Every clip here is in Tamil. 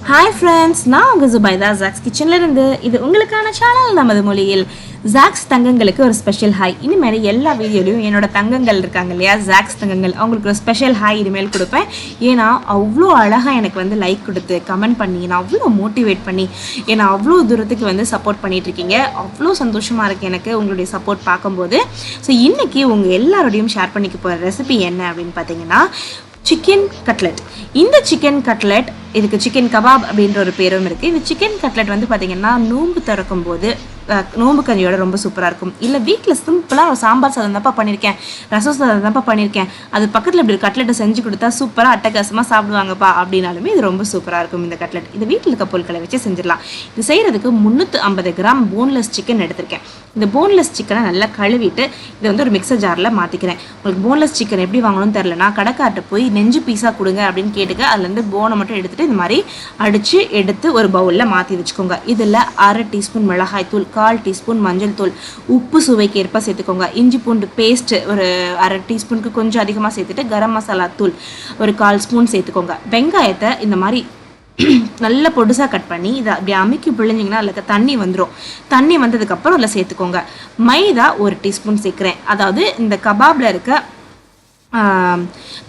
ஹாய் ஃப்ரெண்ட்ஸ், நான் உங்கள் ஜுபைதா ஜாக்ஸ் கிச்சனில் இருந்து. இது உங்களுக்கான சேனல் நமது மொழியில். ஜாக்ஸ் தங்கங்களுக்கு ஒரு ஸ்பெஷல் ஹாய். இனிமேல் எல்லா வீடியோலையும் என்னோட தங்கங்கள் இருக்காங்க இல்லையா, ஜாக்ஸ் தங்கங்கள், அவங்களுக்கு ஒரு ஸ்பெஷல் ஹாய் இனிமேல் கொடுப்பேன். ஏன்னா அவ்வளோ அழகாக எனக்கு வந்து லைக் கொடுத்து கமெண்ட் பண்ணி நான் அவ்வளோ மோட்டிவேட் பண்ணி ஏன்னா அவ்வளோ தூரத்துக்கு வந்து சப்போர்ட் பண்ணிகிட்ருக்கீங்க. அவ்வளோ சந்தோஷமாக இருக்குது எனக்கு உங்களுடைய சப்போர்ட் பார்க்கும்போது. ஸோ இன்றைக்கி உங்கள் எல்லாரோடையும் ஷேர் பண்ணிக்க போகிற ரெசிபி என்ன அப்படின்னு பார்த்தீங்கன்னா, சிக்கன் கட்லெட். இந்த சிக்கன் கட்லெட், இதுக்கு சிக்கன் கபாப் அப்படின்ற ஒரு பேரும் இருக்குது. இந்த சிக்கன் கட்லெட் வந்து பார்த்திங்கன்னா நோன்பு திறக்கும் போது நோம்பு கஞ்சியோட ரொம்ப சூப்பராக இருக்கும். இல்லை வீட்டில் சிம்பிளாக ஒரு சாம்பார் சாதம் தான்ப்பா பண்ணியிருக்கேன், ரசம் சாதம் தான்ப்பா பண்ணியிருக்கேன், அது பக்கத்தில் இப்படி ஒரு கட்லெட்டை செஞ்சு கொடுத்தா சூப்பராக அட்டகாசமாக சாப்பிடுவாங்கப்பா அப்படின்னாலுமே இது ரொம்ப சூப்பராக இருக்கும் இந்த கட்லெட். இது வீட்டில் இருக்க பொருட்களை வச்சு செஞ்சிடலாம். இது செய்கிறதுக்கு 350 கிராம் போன்லெஸ் சிக்கன் எடுத்திருக்கேன். இந்த போன்லெஸ் சிக்கனை நல்லா கழுவிட்டு இதை வந்து ஒரு மிக்சர் ஜாரில் மாற்றிக்கிறேன். உங்களுக்கு போன்லெஸ் சிக்கன் எப்படி வாங்கணும்னு தெரிலனா கடைக்காட்ட போய் நெஞ்சு பீஸாக கொடுங்க அப்படின்னு கேட்டுக்க. அதுலேருந்து போனை மட்டும் எடுத்துகிட்டு இந்த மாதிரி அடித்து எடுத்து ஒரு பவுலில் மாற்றி வச்சுக்கோங்க. இதில் 1/2 டீஸ்பூன் மிளகாய் தூள், 1/4 டீஸ்பூன் மஞ்சள் தூள், உப்பு சுவைக்கு ஏற்ப சேர்த்துக்கோங்க. இஞ்சி பூண்டு பேஸ்ட் ஒரு 1/2 டீஸ்பூனுக்கு கொஞ்சம் அதிகமாக சேர்த்துட்டு கரம் மசாலா தூள் ஒரு 1/4 ஸ்பூன் சேர்த்துக்கோங்க. வெங்காயத்தை இந்த மாதிரி நல்லா பொடுசாக கட் பண்ணி இதை அப்படி அமுக்கி பிழிஞ்சிங்கன்னா அதில் தண்ணி வந்துடும். தண்ணி வந்ததுக்கப்புறம் அதில் சேர்த்துக்கோங்க. மைதா 1 டீஸ்பூன் சேர்க்குறேன். அதாவது இந்த கபாபில் இருக்க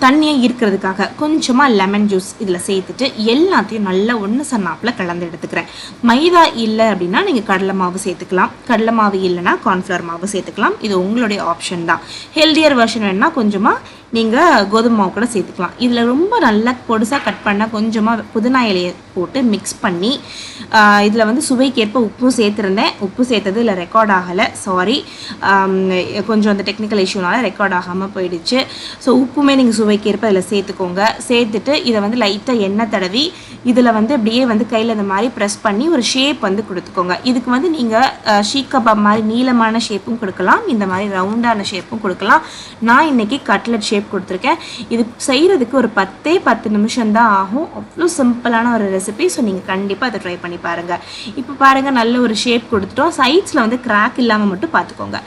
தண்ணியை இருக்கிறதுக்காக கொஞ்சமாக லெமன் ஜூஸ் இதில் சேர்த்துட்டு எல்லாத்தையும் நல்லா ஒன்று சன்னாப்பில் கலந்து எடுத்துக்கிறேன். மைதா இல்லை அப்படின்னா நீங்கள் கடலை மாவு சேர்த்துக்கலாம். கடலை மாவு இல்லைன்னா கார்ன்ஃப்ளவர் மாவு சேர்த்துக்கலாம். இது உங்களுடைய ஆப்ஷன் தான். ஹெல்தியர் வெர்ஷன் வேணுன்னா கொஞ்சமாக நீங்கள் கோதுமை மாவு கூட சேர்த்துக்கலாம். இதில் ரொம்ப நல்லா பொடுசாக கட் பண்ணால் கொஞ்சமாக புதினா இலையை போட்டு மிக்ஸ் பண்ணி இதில் வந்து சுவைக்கேற்ப உப்பும் சேர்த்துருந்தேன். உப்பு சேர்த்தது இல்லை ரெக்கார்ட் ஆகலை, சாரி, கொஞ்சம் அந்த டெக்னிக்கல் இஷ்யூனால ரெக்கார்ட் ஆகாமல் போயிடுச்சு. ஸோ உப்புமே நீங்கள் சுவைக்கேற்ப இதில் சேர்த்துக்கோங்க. சேர்த்துட்டு இதை வந்து லைட்டாக எண்ணெய் தடவி இதில் வந்து அப்படியே வந்து கையில் இந்த மாதிரி ப்ரெஸ் பண்ணி ஒரு ஷேப் வந்து கொடுத்துக்கோங்க. இதுக்கு வந்து நீங்கள் ஷீக் கபாப் மாதிரி நீளமான ஷேப்பும் கொடுக்கலாம், இந்த மாதிரி ரவுண்டான ஷேப்பும் கொடுக்கலாம். நான் இன்றைக்கி கட்லெட் ஷேப் கொடுத்துருக்கேன். இது செய்கிறதுக்கு ஒரு 10 நிமிஷம் தான் ஆகும். அவ்வளோ சிம்பிளான ஒரு ரெசிபி. ஸோ நீங்கள் கண்டிப்பாக அதை ட்ரை பண்ணி பாருங்கள். இப்போ பாருங்கள், நல்ல ஒரு ஷேப் கொடுத்துட்டோம். சைட்ஸில் வந்து கிராக் இல்லாமல் மட்டும் பார்த்துக்கோங்க.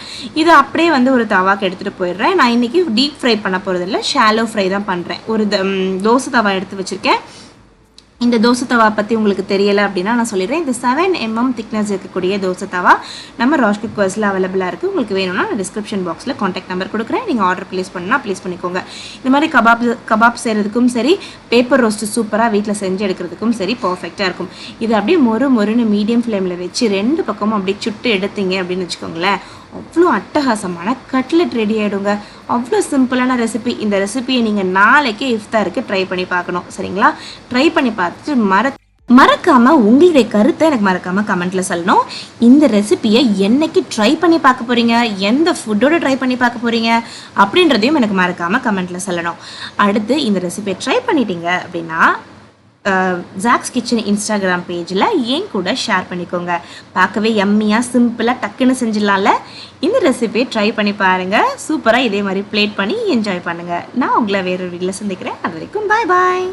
இதை அப்படியே வந்து ஒரு தவாக்கு எடுத்துகிட்டு போயிடுறேன். நான் இன்றைக்கி டீப் ஃப்ரை பண்ண போகிறதில்ல, ஷாலோ ஃப்ரை தான் பண்ணுறேன். ஒரு தோசை தவா எடுத்து வச்சுருக்கேன். இந்த தோசை தவா பற்றி உங்களுக்கு தெரியலை அப்படின்னா நான் சொல்லிடுறேன். இந்த 7 mm திக்னஸ் இருக்கக்கூடிய தோசை தவா நம்ம ராஷ் குக்கர்ஸில் அவைலபிளாக இருக்குது. உங்களுக்கு வேணும்னா நான் டிஸ்கிரிப்ஷன் பாக்ஸில் காண்டாக்ட் நம்பர் கொடுக்குறேன். நீங்கள் ஆர்டர் ப்ளேஸ் பண்ணால் ப்ளேஸ் பண்ணிக்கோங்க. இந்த மாதிரி கபாப் செய்கிறதுக்கும் சரி, பேப்பர் ரோஸ்ட்டு சூப்பராக வீட்டில் செஞ்சு எடுக்கிறதுக்கும் சரி பர்ஃபெக்டாக இருக்கும். இது அப்படியே மொறுன்னு மீடியம் ஃப்ளேமில் வச்சு 2 பக்கமும் அப்படியே சுட்டு எடுத்தீங்க அப்படின்னு வச்சுக்கோங்களேன், அவ்வளோ அட்டகாசமான கட்லெட் ரெடி ஆகிடுங்க. அவ்வளோ சிம்பிளான ரெசிபி. இந்த ரெசிபியை நீங்கள் நாளைக்கே இஃப்தாருக்கு ட்ரை பண்ணி பார்க்கணும், சரிங்களா? ட்ரை பண்ணி பார்த்துட்டு மறக்காமல் உங்களுடைய கருத்தை எனக்கு மறக்காமல் கமெண்ட்டில் சொல்லணும். இந்த ரெசிபியை என்னைக்கு ட்ரை பண்ணி பார்க்க போகிறீங்க, எந்த ஃபுட்டோடு ட்ரை பண்ணி பார்க்க போகிறீங்க அப்படின்றதையும் எனக்கு மறக்காமல் கமெண்ட்டில் சொல்லணும். அடுத்து இந்த ரெசிபியை ட்ரை பண்ணிட்டீங்க அப்படின்னா ஜாக்ஸ் கிச்சன் இன்ஸ்டாகிராம் பேஜில் ஏன் கூட ஷேர் பண்ணிக்கோங்க. பார்க்கவே எம்மியாக சிம்பிளாக டக்குன்னு செஞ்சிடலாம்ல. இந்த ரெசிபியை ட்ரை பண்ணி பாருங்கள். சூப்பராக இதே மாதிரி பிளேட் பண்ணி என்ஜாய் பண்ணுங்கள். நான் உங்களை வேறொரு வீடியோவில் சந்திக்கிறேன். அது வரைக்கும் பாய் பாய்.